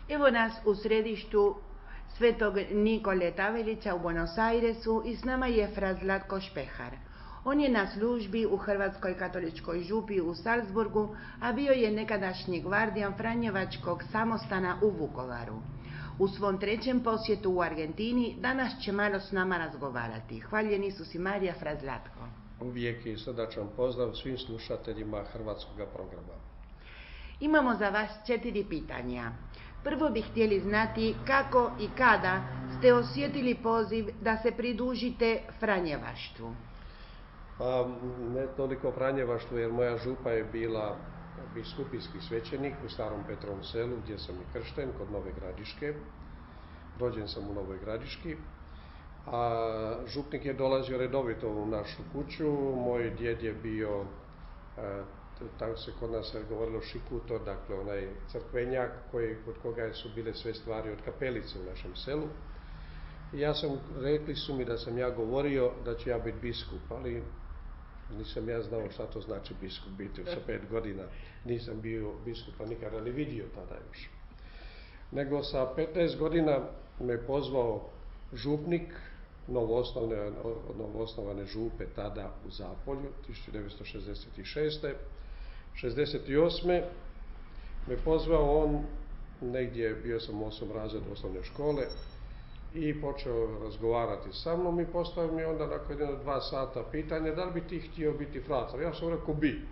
Evo nas u središtu Svetog Nikole Tavelića u Buenos Airesu i s nama je fra Zlatko Špehar. On je na službi u Hrvatskoj katoličkoj župi u Salzburgu, a bio je nekadašnji gvardijan Franjevačkog samostana u Vukovaru. U svom trećem posjetu u Argentini danas će malo s nama razgovarati. Hvaljen Isus i Marija, fra Zlatko. Uvijek i srdačan pozdrav svim slušateljima hrvatskog programa. Imamo za vas 4 pitanja. Prvo bi htjeli znati kako i kada ste osjetili poziv da se pridružite Franjevaštvu. Pa ne toliko Franjevaštvu, jer moja župa je bila biskupijski svećenik u Starom Petrovom selu gdje sam i kršten kod Nove Gradiške. Rođen sam u Novoj Gradiški. A župnik je dolazio redovito u našu kuću. Moj djed je bio, tako se kod nas govorilo, šikutor, dakle onaj crkvenjak kod koga su bile sve stvari od kapelice u našem selu. I rekli su mi da sam ja govorio da ću ja biti biskup, ali nisam ja znao šta to znači biskup biti. Sa 5 godina nisam bio biskupa nikada ni vidio tada još. Nego sa 15 godina me pozvao župnik novoosnovane župe tada u Zapolju, 1966. 68. me pozvao on, negdje bio sam u 8. razredu osnovne škole, i počeo razgovarati sa mnom i postavio mi onda nakon 1-2 sata pitanje da li bi ti htio biti fratar. Ja sam rekao bi.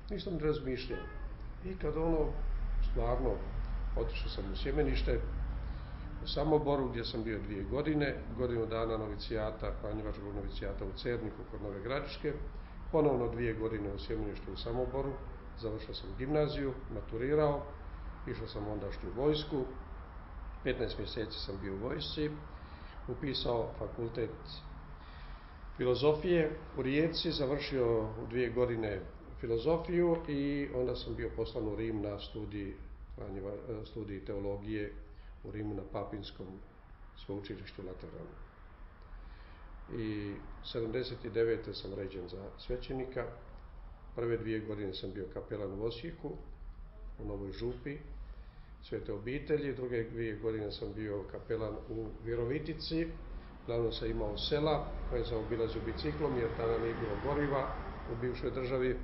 Nisam razmišljao. I kad stvarno, otišao sam u Sjemenište, u Samoboru gdje sam bio 2 godine, godinu dana novicijata, Franjevačkog novicijata u Cerniku kod Nove Gradiške, ponovno 2 godine u Sjemeništu u Samoboru, završio sam gimnaziju, maturirao, išao sam ondašnju vojsku, 15 mjeseci sam bio u vojsci, upisao fakultet filozofije u Rijeci, završio u 2 godine filozofiju i onda sam bio poslan u Rim na studij teologije u Rimu na Papinskom sveučilištu Lateranu. I 79. sam ređen za svećenika, prve 2 godine sam bio kapelan u Osijeku, u Novoj župi Svete obitelji, druge 2 godine sam bio kapelan u Virovitici, glavno sam imao sela koje sam obilazio biciklom jer tada nije bilo goriva u bivšoj državi,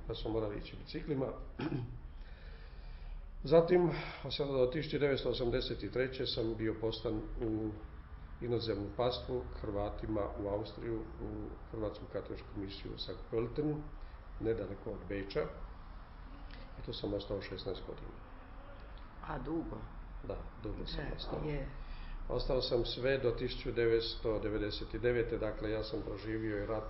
pa sam morali ići biciklima. Zatim, od 1983. sam bio poslan u inozemnu pastvu Hrvatima u Austriju, u Hrvatsku katoličku misiju St. Pölten, nedaleko od Beča. I tu sam ostao 16 godina. A dugo? Da, dugo sam ostao. Je. Ostao sam sve do 1999. Dakle, ja sam proživio i rat,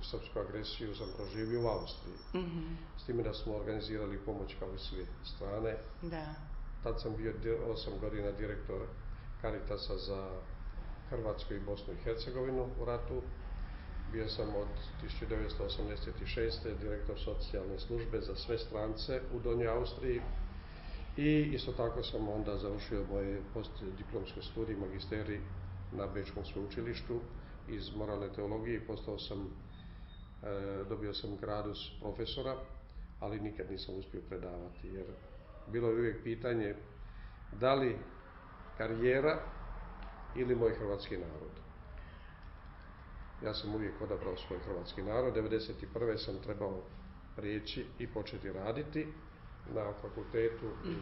srpsku agresiju sam proživio u Austriji. Mm-hmm. S time da smo organizirali pomoć kao i sve strane. Da. Tad sam bio 8 godina direktor Caritasa za Hrvatsku i Bosnu i Hercegovinu u ratu. Bio sam od 1986. direktor socijalne službe za sve strance u Donjoj Austriji. I isto tako sam onda završio moje postdiplomske studije magisterij na Bečkom sveučilištu iz moralne teologije i dobio sam gradus profesora, ali nikad nisam uspio predavati jer bilo je uvijek pitanje da li karijera ili moj hrvatski narod. Ja sam uvijek odabrao svoj hrvatski narod. 1991. sam trebao prijeći i početi raditi na fakultetu i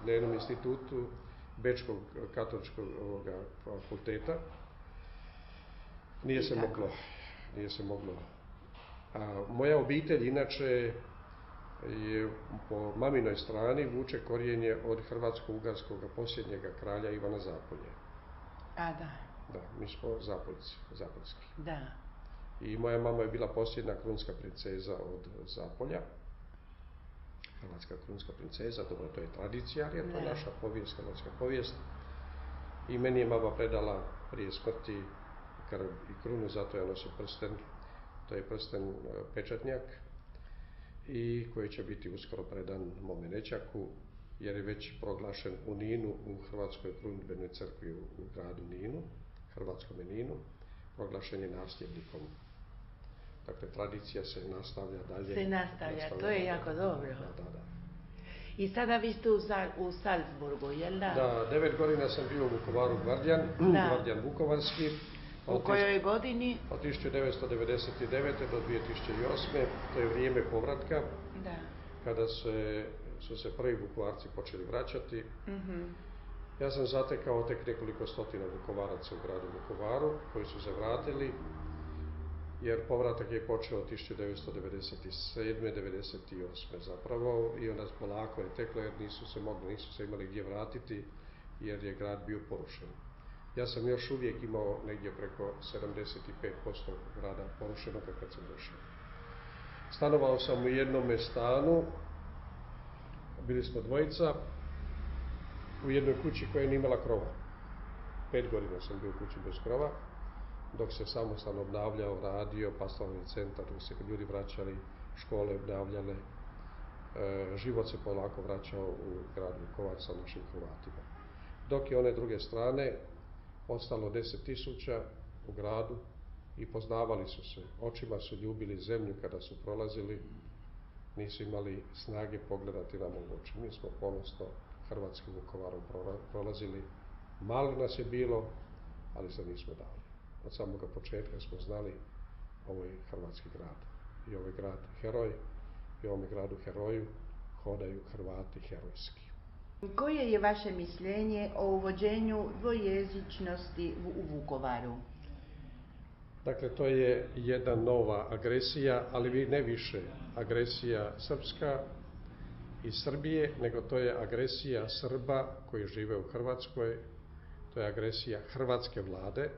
na jednom institutu Bečkog katoličkog fakulteta. Nije se moglo. Moja obitelj inače je po maminoj strani vuče korijenje od hrvatsko-ugarskog posljednjega kralja Ivana Zapolje. A da. Da, mi smo zapoljski. Da. I moja mama je bila posljednja krunska princeza od Zapolja. Hrvatska krunska princeza, dobro, to je tradicija, ali je to naša povijest, hrvatska povijest. I meni je mama predala prije smrti krv i krunu, zato ja nosim prsten. To je prsten pečatnjak i koji će biti uskoro predan mome nećaku, jer je već proglašen u Ninu, u Hrvatskoj krunidbenoj crkvi u gradu Ninu, hrvatskom Ninu, proglašen je nasljednikom. Dakle, tradicija se nastavlja dalje. To je jako dobro. Da. I sada vi ste u Salzburgu, jel da? Da, 9 godina sam bio u Vukovaru Gvardijan, Gvardijan Vukovarski. U kojoj godini? Od 1999. do 2008. To je vrijeme povratka, Da. kada su se prvi Vukovarci počeli vraćati. Ja sam zatekao tek nekoliko stotina Vukovaraca u gradu Vukovaru koji su se vratili, jer povratak je počeo od 1997. 1998. zapravo i onda polako je teklo jer nisu se imali gdje vratiti jer je grad bio porušen. Ja sam još uvijek imao negdje preko 75% grada porušenog kad sam došao. Stanovao sam u jednome stanu, bili smo dvojica, u jednoj kući koja nije imala krova. 5 godina sam bio u kući bez krova, dok se samostalno obnavljao, radio, pastoralni centar, dok se ljudi vraćali, škole obnavljale, život se polako vraćao u grad Vukovar sa našim Hrvatima. Dok je one druge strane ostalo 10.000 u gradu i poznavali su se, očima su ljubili zemlju kada su prolazili, nisu imali snage pogledati nam u oči. Mi smo ponosno hrvatskim Vukovarom prolazili, malo nas je bilo, ali se nismo dali. Od samoga početka smo znali ovo je hrvatski grad i ovo je grad heroj i u ovome gradu heroju hodaju Hrvati herojski. Koje je vaše mišljenje o uvođenju dvojezičnosti u Vukovaru? Dakle, to je jedna nova agresija, ali ne više agresija srpska iz Srbije, nego to je agresija Srba koji žive u Hrvatskoj, to je agresija hrvatske vlade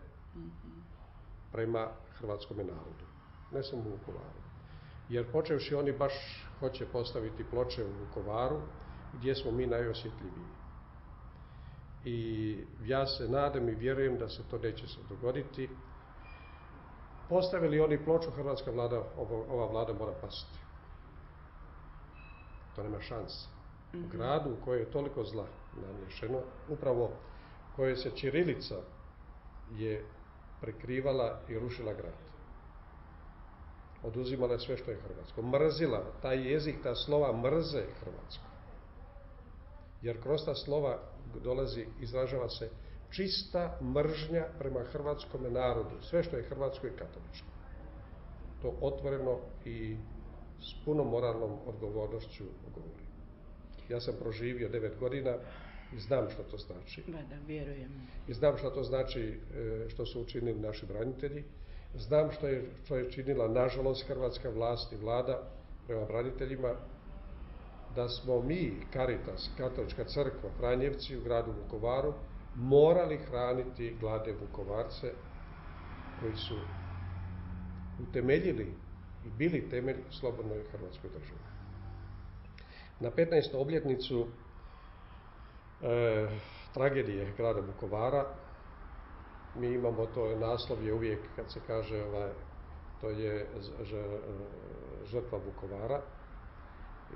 prema hrvatskom narodu, ne samo u Vukovaru. Jer počevši oni baš hoće postaviti ploče u Vukovaru, gdje smo mi najosjetljiviji. I ja se nadam i vjerujem da se to neće se dogoditi. Postavili oni ploču, hrvatska vlada, ova vlada mora pasti. To nema šanse. U gradu u kojoj je toliko zla nanešeno, upravo kojoj se ćirilica je prekrivala i rušila grad. Oduzimala sve što je hrvatsko. Mrzila, taj jezik, ta slova mrze Hrvatsku. Jer kroz ta slova izražava se čista mržnja prema hrvatskome narodu. Sve što je hrvatsko i katoličko. To otvoreno i s punom moralnom odgovornošću govorim. Ja sam proživio 9 godina i znam što to znači. Da, vjerujem. I znam što to znači što su učinili naši branitelji. Znam što je činila, nažalost, hrvatska vlast i vlada prema braniteljima, da smo mi, Caritas, Katolička crkva, Franjevci u gradu Vukovaru, morali hraniti gladne Vukovarce koji su utemeljili i bili temelj slobodnoj Hrvatskoj državi. Na 15. obljetnicu tragedije grada Vukovara, mi imamo, to je naslov je uvijek kad se kaže to je žrtva Vukovara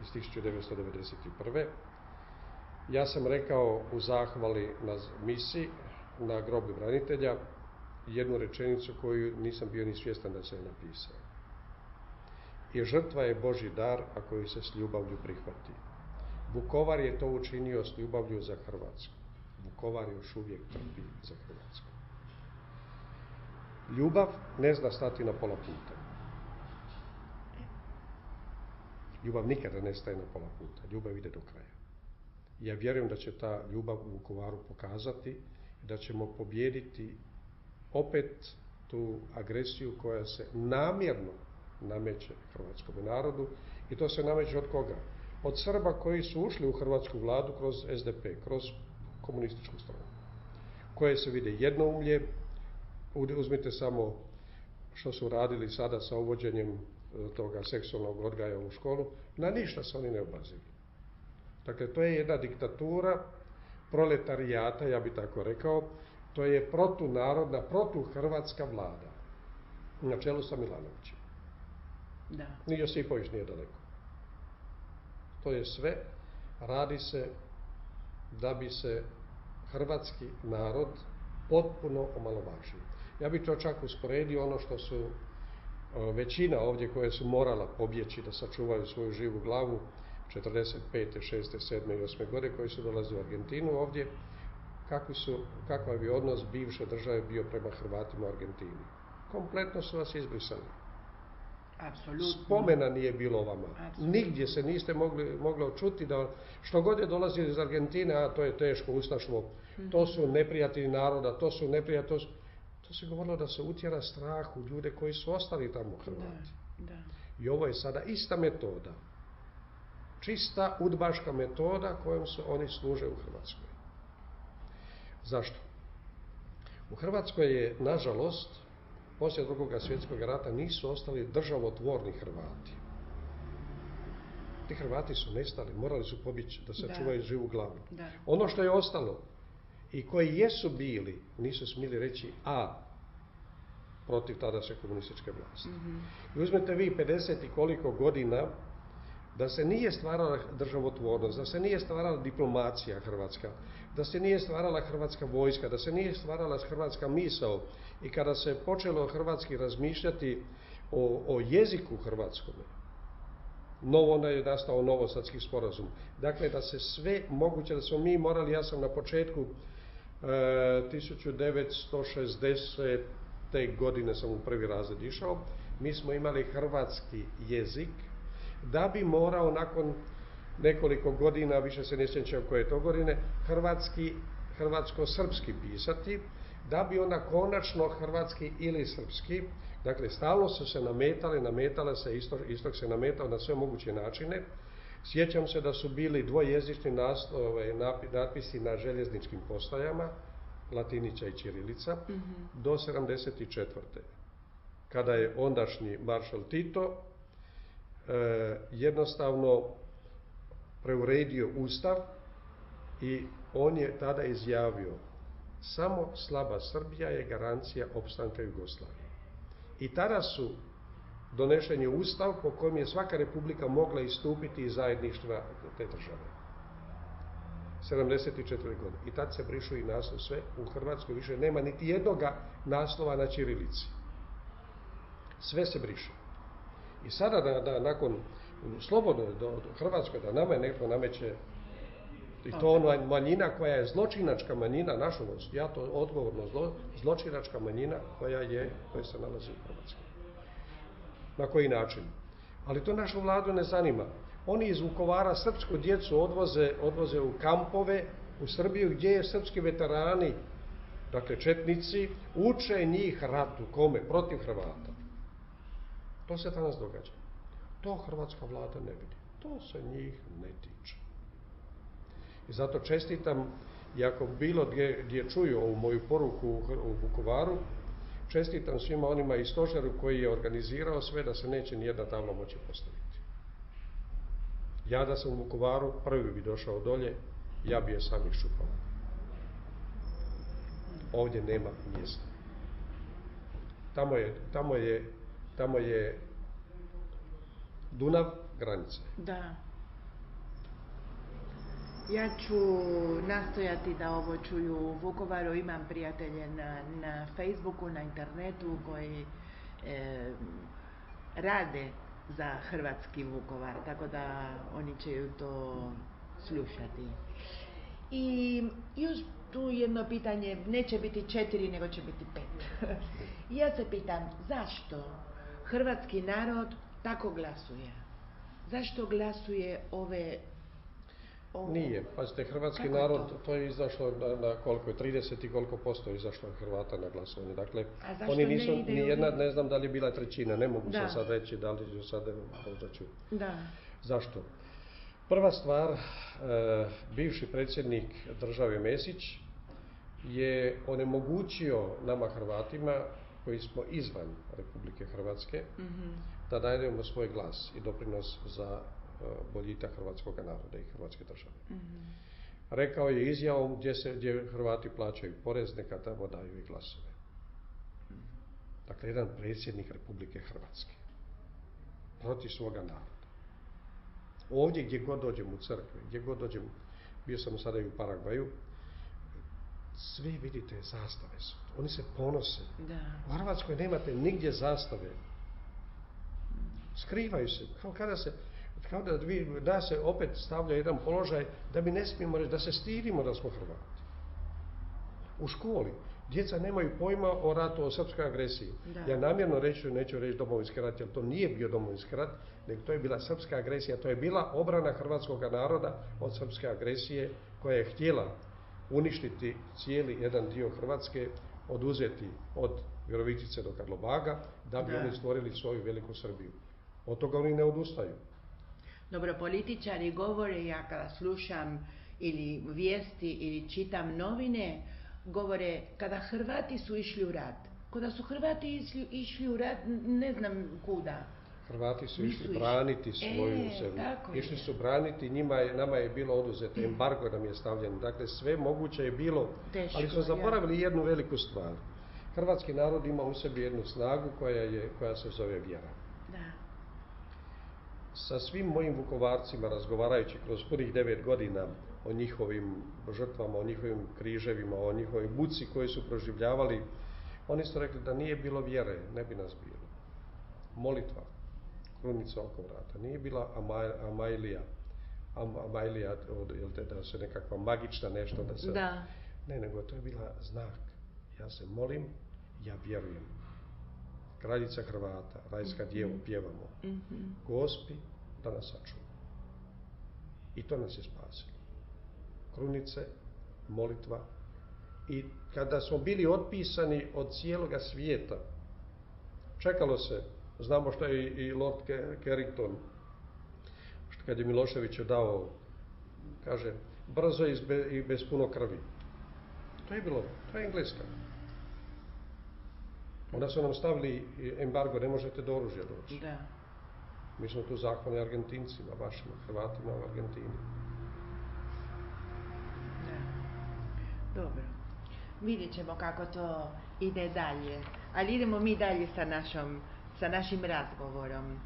iz 1991. Ja sam rekao u zahvali na misi na groblju branitelja jednu rečenicu koju nisam bio ni svjestan da sam je napisao. I žrtva je Božji dar, a koju se s ljubavlju prihvati. Vukovar je to učinio s ljubavlju za Hrvatsku. Vukovar još uvijek trpi za Hrvatsku. Ljubav ne zna stati na pola puta. Ljubav nikada ne staje na pola puta. Ljubav ide do kraja. Ja vjerujem da će ta ljubav u Vukovaru pokazati da ćemo pobijediti opet tu agresiju koja se namjerno nameće hrvatskom narodu. I to se nameće od koga? Od Srba koji su ušli u hrvatsku vladu kroz SDP, kroz komunističku stranu, koje se vide jednoumlje. Uzmite samo što su radili sada sa uvođenjem toga seksualnog odgaja u školu, na ništa se oni ne obaziru. Dakle, to je jedna diktatura proletarijata, ja bi tako rekao, to je protunarodna, protuhrvatska vlada, na čelu sa Milanovićem. Da. Ni Josipović nije daleko. To je sve, radi se da bi se hrvatski narod potpuno omalovažio. Ja bih to čak usporedio ono što su većina ovdje koje su morala pobjeći da sačuvaju svoju živu glavu, 45. 6. 7. i 8. godine koji su dolazili u Argentinu ovdje, kakav je odnos bivše države bio prema Hrvatima u Argentini. Kompletno su vas izbrisali. Apsolutno. Spomena nije bilo vama. Apsolutno. Nigdje se niste mogli čuti da što god je dolazilo iz Argentine, a to je teško ustaštvo, to su neprijatelji naroda, to su neprijatelji, to se govorilo da se utjera strah u ljude koji su ostali tamo Hrvati. Da. I ovo je sada ista metoda. Čista udbaška metoda kojom se oni služe u Hrvatskoj. Zašto? U Hrvatskoj je, nažalost, poslije Drugog svjetskog rata nisu ostali državotvorni Hrvati. Ti Hrvati su nestali, morali su pobjeći da sačuvaju živu glavu. Da. Ono što je ostalo i koji jesu bili, nisu smjeli reći A protiv tadašnje komunističke vlasti. I uzmete vi 50 i koliko godina da se nije stvarala državotvornost, da se nije stvarala diplomacija hrvatska, da se nije stvarala hrvatska vojska, da se nije stvarala hrvatska misao i kada se počelo hrvatski razmišljati o jeziku hrvatskome, onda je nastao Novosadski sporazum. Dakle, da se sve moguće, da smo mi morali, ja sam na početku 1960. godine sam u prvi razred išao, mi smo imali hrvatski jezik, da bi morao nakon nekoliko godina, više se ne sjećam koje to godine, hrvatsko-srpski pisati, da bi onda konačno hrvatski ili srpski, dakle stalno su se nametale se, istok se nametao na sve moguće načine. Sjećam se da su bili dvojezični natpisi na željezničkim postajama, latinica i ćirilica, do 1974. Kada je ondašnji maršal Tito jednostavno preuredio Ustav i on je tada izjavio: samo slaba Srbija je garancija opstanka Jugoslavije. I tada su donešen je Ustav po kojem je svaka republika mogla istupiti iz zajedništva te države. 74. godine. I tad se brišu i naslov sve. U Hrvatskoj više nema niti jednoga naslova na ćirilici. Sve se briše. I sada da nakon slobodno do Hrvatskoj da nama netko nameće, i to ona manjina koja je zločinačka manjina, nažalost, ja to odgovorno zločinačka manjina koja se nalazi u Hrvatskoj. Na koji način? Ali to našu vladu ne zanima. Oni iz Vukovara srpsku djecu odvoze u kampove u Srbiju gdje je srpski veterani, dakle četnici, uče njih ratu. Kome? Protiv Hrvata. To se danas događa. To hrvatska vlada ne vidi. To se njih ne tiče. I zato čestitam, i ako bilo gdje čuju ovu moju poruku u Vukovaru, čestitam svima onima iz stožeru koji je organizirao sve da se neće nijedna tabla moći postaviti. Ja da sam u Vukovaru, prvi bi došao dolje, ja bi je sam iščupao. Ovdje nema mjesta. Tamo je Dunav, granica. Da. Ja ću nastojati da ovo čuju u Vukovaru. Imam prijatelje na Facebooku, na internetu koji rade za hrvatski Vukovar, tako da oni će to slušati. I još tu jedno pitanje, neće biti 4, nego će biti 5. Ja se pitam, zašto hrvatski narod tako glasuje? Zašto glasuje Nije, pazite, hrvatski narod, to je izašlo na koliko je, 30 i koliko posto izašlo Hrvata na glasovanje. Dakle, oni nisu, nijedna, ne znam da li je bila trećina, ne mogu se sad reći da li ću sad, možda ću. Da. Zašto? Prva stvar, bivši predsjednik države Mesić je onemogućio nama Hrvatima, koji smo izvan Republike Hrvatske, da dajemo svoj glas i doprinos za boljitak hrvatskog naroda i Hrvatske države. Rekao je izjavom gdje Hrvati plaćaju porez, neka tamo daju i glasove. Dakle, jedan predsjednik Republike Hrvatske protiv svoga naroda. Ovdje gdje god dođem u crkve, gdje god dođem, bio sam sada i u Paragvaju, svi vidite zastave su. Oni se ponose. Da. U Hrvatskoj nemate nigdje zastave. Skrivaju se. Kao kada se kao da se opet stavlja jedan položaj da mi ne smijemo reći, da se stidimo da smo Hrvati. U školi djeca nemaju pojma o ratu, o srpskoj agresiji. Da. Ja namjerno neću reći Domovinski rat, jer to nije bio Domovinski rat, nego to je bila srpska agresija, to je bila obrana hrvatskog naroda od srpske agresije koja je htjela uništiti cijeli jedan dio Hrvatske, oduzeti od Virovitice do Karlobaga, da bi oni stvorili svoju veliku Srbiju. Od toga oni ne odustaju. Dobro, političari govore, ja kada slušam ili vijesti ili čitam novine, govore kada Hrvati su išli u rat. Kada su Hrvati išli u rat, ne znam kuda. Hrvati su išli braniti svoju zemlju. Išli su braniti, nama je bilo oduzeto, embargo nam je stavljen. Dakle, sve moguće je bilo, teško, ali su zaboravili jednu veliku stvar. Hrvatski narod ima u sebi jednu snagu koja se zove vjera. Da. Sa svim mojim Vukovarcima, razgovarajući kroz punih 9 godina o njihovim žrtvama, o njihovim križevima, o njihovoj buci koju su proživljavali, oni su rekli da nije bilo vjere, ne bi nas bilo. Molitva, krunica oko vrata, nije bila Amajlija, da se nekakva magična nešto da se... Da. Ne, nego to je bila znak. Ja se molim, ja vjerujem. Kraljica Hrvata, rajska djevo, pjevamo. Gospi, da nas sačuva. I to nas je spasilo. Krunice, molitva. I kada smo bili otpisani od cijeloga svijeta, čekalo se, znamo što je i Lord Carrington, kad je Miloševiću dao, kaže, brzo i bez puno krvi. To je bilo, to je Engleska. Onda su nam stavili embargo, ne možete do oružja doći. Da. Mi smo tu zahvalni Argentincima, vašima, Hrvatima u Argentini. Da. Dobro. Vidjet ćemo kako to ide dalje. Ali idemo mi dalje sa našim razgovorom.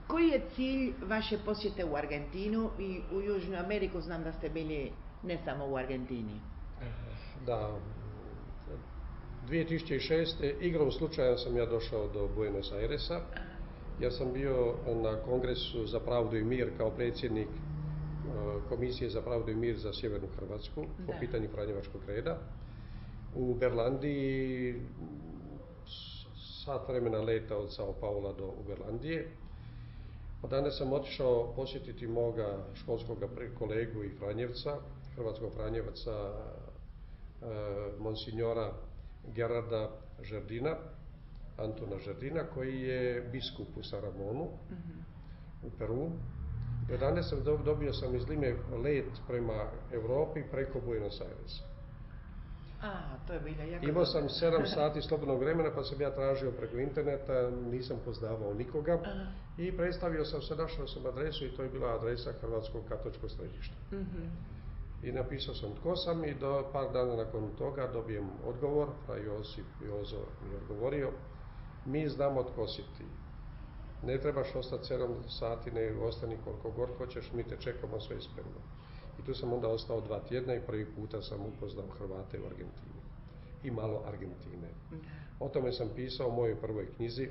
Koji je cilj vaše posjete u Argentinu i u Južnu Ameriku? Znam da ste bili ne samo u Argentini. Da. 2006. igrom slučaja sam ja došao do Buenos Airesa. Ja sam bio na Kongresu za pravdu i mir kao predsjednik Komisije za pravdu i mir za Sjevernu Hrvatsku po pitanju Franjevačkog reda. U Berlandiji sat vremena leta od Sao Paula do Uberlandije. Danas sam otišao posjetiti moga školskog kolegu i Franjevca, hrvatskog Franjevaca, monsignora Gerarda Žerdina, Antona Žerdina, koji je biskup u Saramonu, u Peru. I danas dobio sam iz Lime let prema Europi preko Buenos Airesa. To je bilo jako Imao sam 7 sati slobodnog vremena, pa sam ja tražio preko interneta, nisam poznavao nikoga. I predstavio sam se, našao sam adresu i to je bila adresa Hrvatskog katoličkog središta. I napisao sam tko sam i do par dana nakon toga dobijem odgovor, a Josip Jozo mi je odgovorio, mi znamo tko si ti. Ne trebaš ostati 7 sati, ne ostani koliko god hoćeš, mi te čekamo, sve spremno. I tu sam onda ostao 2 tjedna i prvi puta sam upoznao Hrvate u Argentini. I malo Argentine. O tome sam pisao u mojoj prvoj knjizi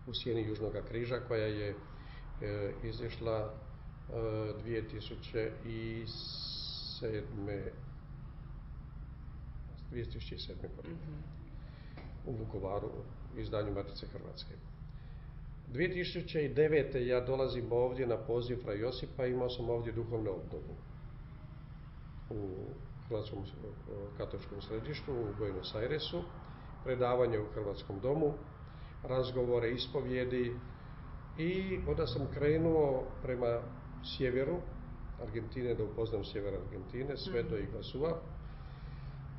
U sjeni Južnog križa koja je izišla 2007. godine u Vukovaru, izdanju Matice Hrvatske. 2009. ja dolazim ovdje na poziv fra Josipa, imao sam ovdje duhovnu obnovu u Hrvatskom katoličkom središtu u Buenos Airesu, predavanje u Hrvatskom domu, razgovore, ispovjedi i onda sam krenuo prema sjeveru Argentine, da upoznam sjever Argentine, sve do Iguazua,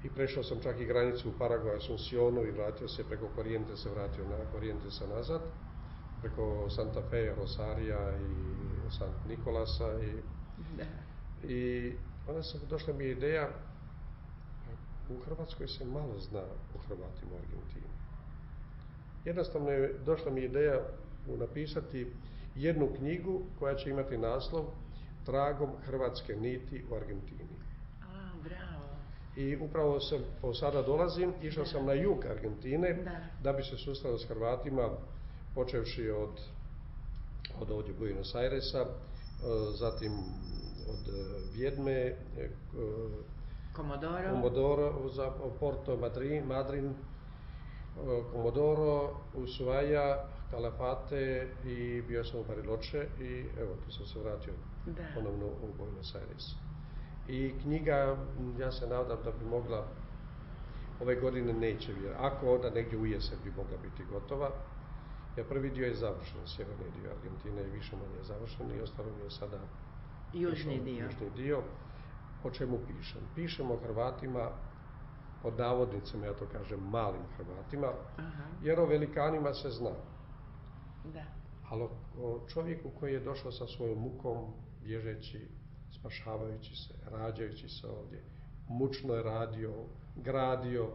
i prešao sam čak i granicu u Paraguay, Asuncionu i vratio se preko Corrientesa nazad, preko Santa Fe, Rosarija i Sant Nikolasa i onda došla mi je ideja, u Hrvatskoj se malo zna o Hrvatima u Argentini. Jednostavno je došla mi ideja napisati jednu knjigu koja će imati naslov Tragom hrvatske niti u Argentini. Bravo. I upravo sada dolazim, išao sam na jug Argentine da bi se susreo s Hrvatima, počevši od od ovdje Buenos Airesa, zatim od Vjedme, Comodoro, za Porto Madryn, Comodoro, Ushuaia, Calafate i bio sam u Bariloche i evo, tu sam se vratio ponovno u Buenos Aires. I knjiga, ja se nadam da bi mogla, ove godine neće, jer ako onda negdje u jesen bi mogla biti gotova. Jer prvi dio je završen, sjeverni dio Argentine je više manje završen i ostalo mi je sada južni dio. O čemu pišem? Pišem o Hrvatima, pod navodnicima, ja to kažem, malim Hrvatima, jer o velikanima se zna. Da. Ali o čovjeku koji je došao sa svojom mukom, bježeći, spašavajući se, rađajući se ovdje, mučno je radio, gradio,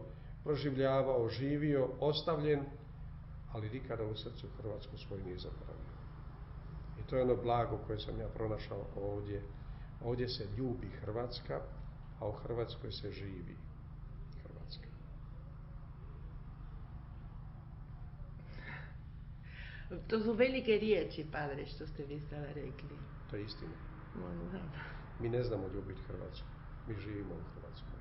proživljavao, živio, ostavljen, ali nikada u srcu Hrvatsku svoju nije zaboravio. I to je ono blago koje sam ja pronašao ovdje. Ovdje se ljubi Hrvatska, a u Hrvatskoj se živi Hrvatska. To su velike riječi, padre, što ste vi sada rekli. To je istina. Mi ne znamo ljubiti Hrvatsku. Mi živimo u Hrvatskoj.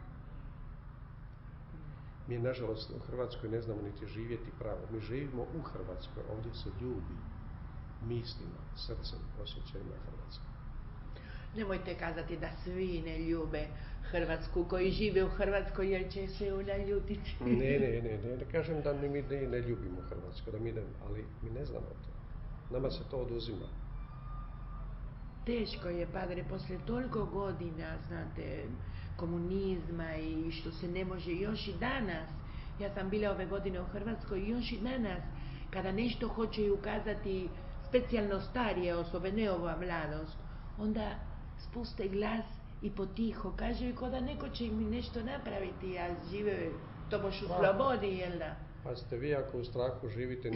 Mi, nažalost, u Hrvatskoj ne znamo niti živjeti pravo. Mi živimo u Hrvatskoj. Ovdje se ljubi mislima, srcem, osjećajima Hrvatske. Nemojte kazati da svi ne ljube Hrvatsku, koji žive u Hrvatskoj, jer će se naljutiti. Ne kažem da mi ne ljubimo Hrvatsku, ali mi ne znamo to. Nama se to oduzima. Teško je, padre, poslije toliko godina, znate, komunizma i što se ne može još i danas. Ja sam bila ove godine u Hrvatskoj i još i danas, kada nešto hoće ukazati specijalno starije osobe, ne ova mladost, onda spuste glas i potiho kažu ko da neko će im nešto napraviti, a žive to boš u slobodi, jel da? Pa ste vi ako u strahu živite,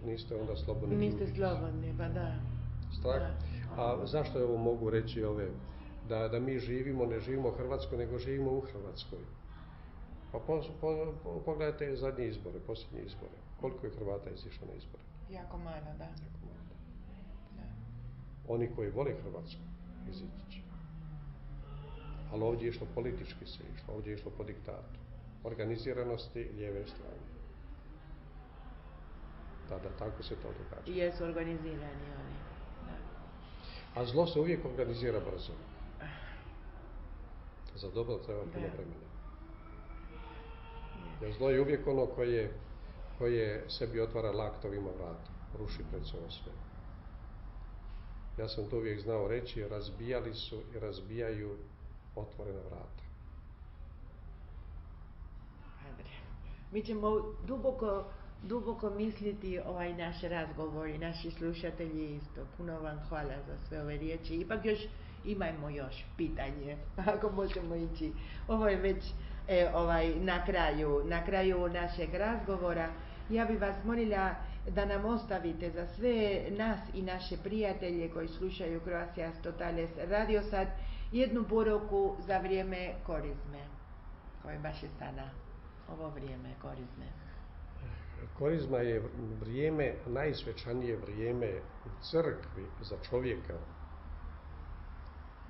niste onda slobodni. Niste slobodni, pa da. Strah. Da. A zašto ovo mogu reći da mi živimo, ne živimo u Hrvatskoj, nego živimo u Hrvatskoj? Pa pogledajte zadnje izbore, posljednje izbore. Koliko je Hrvata izišlo na izbore? Jako malo, da. Oni koji vole Hrvatsku, izići će. Ali ovdje je išlo politički se išlo, ovdje je išlo po diktatu. Organiziranosti lijeve strane. Da, tako se to događa. Jesu organizirani oni. Da. A zlo se uvijek organizira brzo. Za dobro treba puno vremena. Jer zlo je uvijek ono koje sebi otvara laktovima vrata, ruši pred sobom sve. Ja sam to uvijek znao reći, razbijali su i razbijaju otvorena vrata. Mi ćemo duboko misliti ovaj naš razgovor i naši slušatelji isto. Puno vam hvala za sve ove riječi. Ipak imajmo još pitanje, ako možemo ići. Ovo je već na kraju našeg razgovora. Ja bih vas molila da nam ostavite za sve nas i naše prijatelje koji slušaju Croatias Totales Radio Sad jednu poruku za vrijeme korizme, koje baš je sada ovo vrijeme korizme. Korizma je vrijeme, najsvečanije vrijeme u crkvi za čovjeka.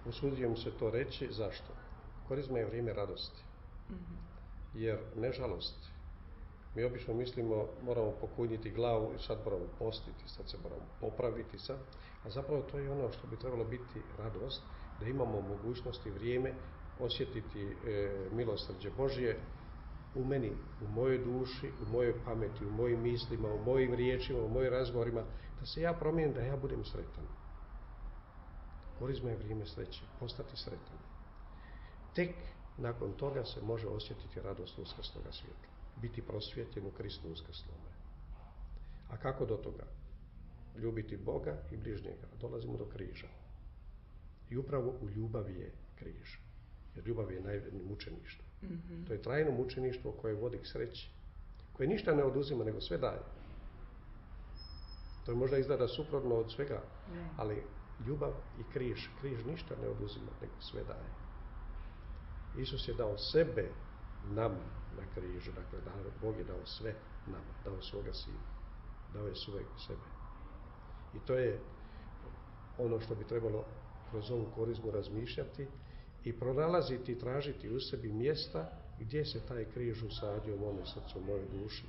Usuđujem se to reći. Zašto? Korizma je vrijeme radosti. Jer ne žalosti. Mi obično mislimo moramo pokunjiti glavu i sad moramo postiti, sad se moramo popraviti sad. A zapravo to je ono što bi trebalo biti radost, da imamo mogućnosti vrijeme osjetiti milosrđe Božje u meni, u mojoj duši, u mojoj pameti, u mojim mislima, u mojim riječima, u mojim razgovorima, da se ja promijenim, da ja budem sretan. Korizma je vrijeme sreće, postati sretan. Tek nakon toga se može osjetiti radost uskrsnoga svjetla. Biti prosvjetljen u Kristu uskrslome. A kako do toga? Ljubiti Boga i bližnjega. Dolazimo do križa. I upravo u ljubavi je križ. Jer ljubav je najvrednije mučeništvo. To je trajno mučeništvo koje vodi k sreći. Koje ništa ne oduzima, nego sve daje. To je možda izgleda suprotno od svega, ali ljubav i križ. Križ ništa ne oduzima, nego sve daje. Isus je dao sebe nama na križu. Dakle, Bog je dao sve nama. Dao svoga sina. Dao je svojeg sebe. I to je ono što bi trebalo kroz ovu korizmu razmišljati i pronalaziti i tražiti u sebi mjesta gdje se taj križ usadio u mome srcu, u mojoj duši.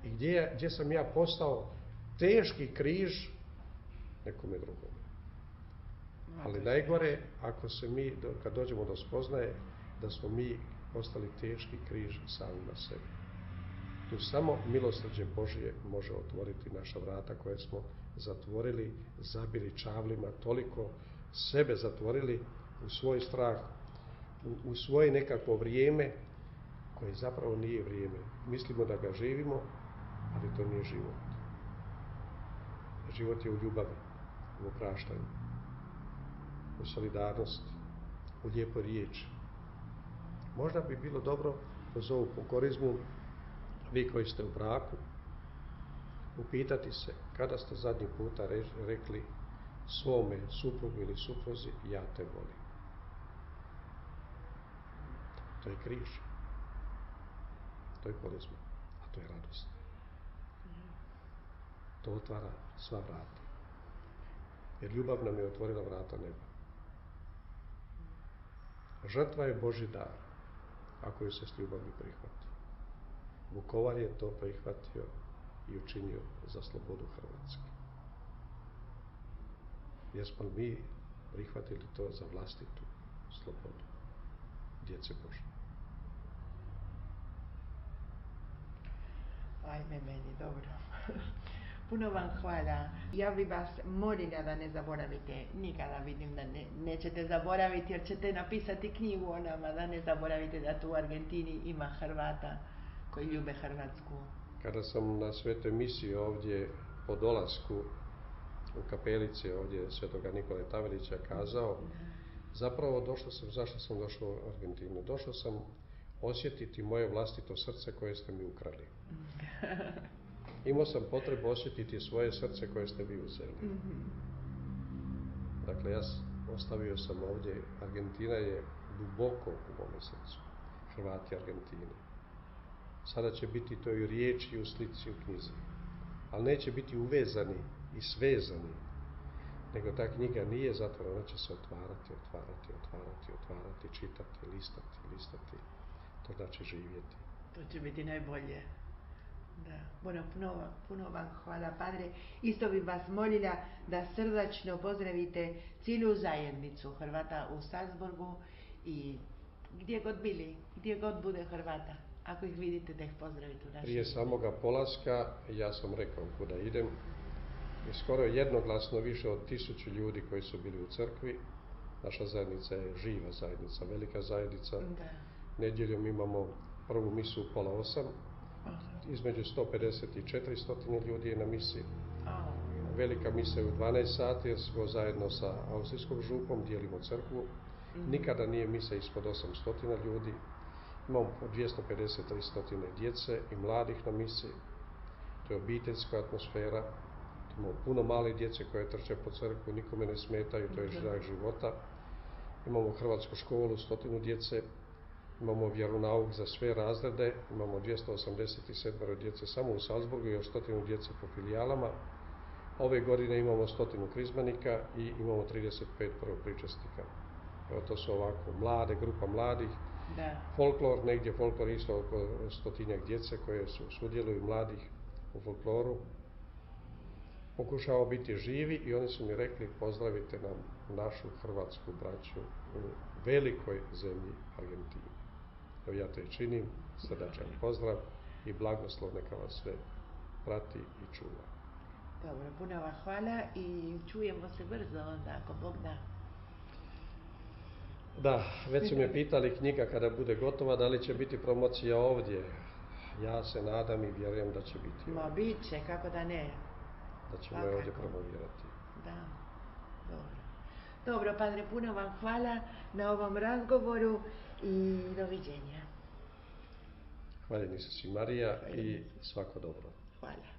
I gdje sam ja postao teški križ nekome drugome. Ali najgore, ako se mi, kad dođemo do spoznaje, da smo mi postali teški križ samima sebi. Tu samo milosrđe Božje može otvoriti naša vrata koje smo zatvorili, zabili čavlima, toliko sebe zatvorili u svoj strah, u svoje nekakvo vrijeme koje zapravo nije vrijeme. Mislimo da ga živimo, ali to nije život. Život je u ljubavi, u opraštanju, u solidarnosti, u lijepoj riječi. Možda bi bilo dobro kroz ovu korizmu, vi koji ste u braku, upitati se kada ste zadnji puta rekli svome suprugu ili supruzi ja te volim. To je križ. To je korizma, a to je radost. To otvara sva vrata. Jer ljubav nam je otvorila vrata neba. Žrtva je Božji dar, ako ju se s ljubavi prihvati. Vukovar je to prihvatio i učinio za slobodu Hrvatske. Jesmo mi prihvatili to za vlastitu slobodu djece Božje? Ajme meni, dobro. Puno vam hvala. Ja bi vas molila da ne zaboravite, nikada vidim da nećete zaboraviti jer ćete napisati knjigu o nama, da ne zaboravite da tu u Argentini ima Hrvata koji ljube Hrvatsku. Kada sam na svetoj misiji ovdje po dolasku u kapelici ovdje svetoga Nikole Tavelića kazao, zapravo zašto sam došao u Argentinu? Došao sam osjetiti moje vlastito srce koje ste mi ukrali. Imao sam potrebu osjetiti svoje srce koje ste vi uzeli. Dakle, ja ostavio sam ovdje, Argentina je duboko u mome srcu. Hrvati Argentine. Sada će biti to i u riječi i u slici u knjizi. Ali neće biti uvezani i svezani, nego ta knjiga nije zatvorena, ona će se otvarati, čitati, listati. To znači živjeti. To će biti najbolje. Da, puno vam hvala, Padre. Isto bih vas molila da srdačno pozdravite cijelu zajednicu Hrvata u Salzburgu i gdje god bili, gdje god bude Hrvata. Ako ih vidite, da ih pozdravite u našem. Prije samoga polaska ja sam rekao kuda idem i skoro jednoglasno više od 1000 ljudi koji su bili u crkvi. Naša zajednica je živa zajednica, velika zajednica. Da. Nedjeljom imamo prvu misu u 7:30. Između 150 i 400 ljudi je na misi. Velika misa je u 12 sati jer smo zajedno sa austrijskom župom, dijelimo crkvu. Nikada nije misa ispod 800 ljudi. Imamo 250-300 djece i mladih na misi. To je obiteljska atmosfera. Imamo puno male djece koje trče po crkvu, nikome ne smetaju, to je znak života. Imamo hrvatsku školu, 100 djece. Imamo vjeronauk za sve razrede, imamo 287 djece samo u Salzburgu i još 100 djece po filijalama. Ove godine imamo 100 krizmanika i imamo 35 prvopričasnika. Evo, to su ovako grupa mladih. Da. Folklor isto oko 100 djece koje sudjeluju mladih u folkloru. Pokušao biti živi i oni su mi rekli pozdravite nam našu hrvatsku braću u velikoj zemlji Argentini. Evo ja to i činim, srdačan pozdrav i blagoslov neka vas sve prati i čuva. Dobro, puno vam hvala i čujemo se brzo onda, ako Bog da. Da, već su me pitali knjiga kada bude gotova, da li će biti promocija ovdje. Ja se nadam i vjerujem da će biti ovdje. Ma bit će, kako da ne. Da ćemo je ovdje promovirati. Da, dobro. Dobro, Padre, puno vam hvala na ovom razgovoru i doviđenja. Hvaljeni si Marija i svako dobro. Hvala.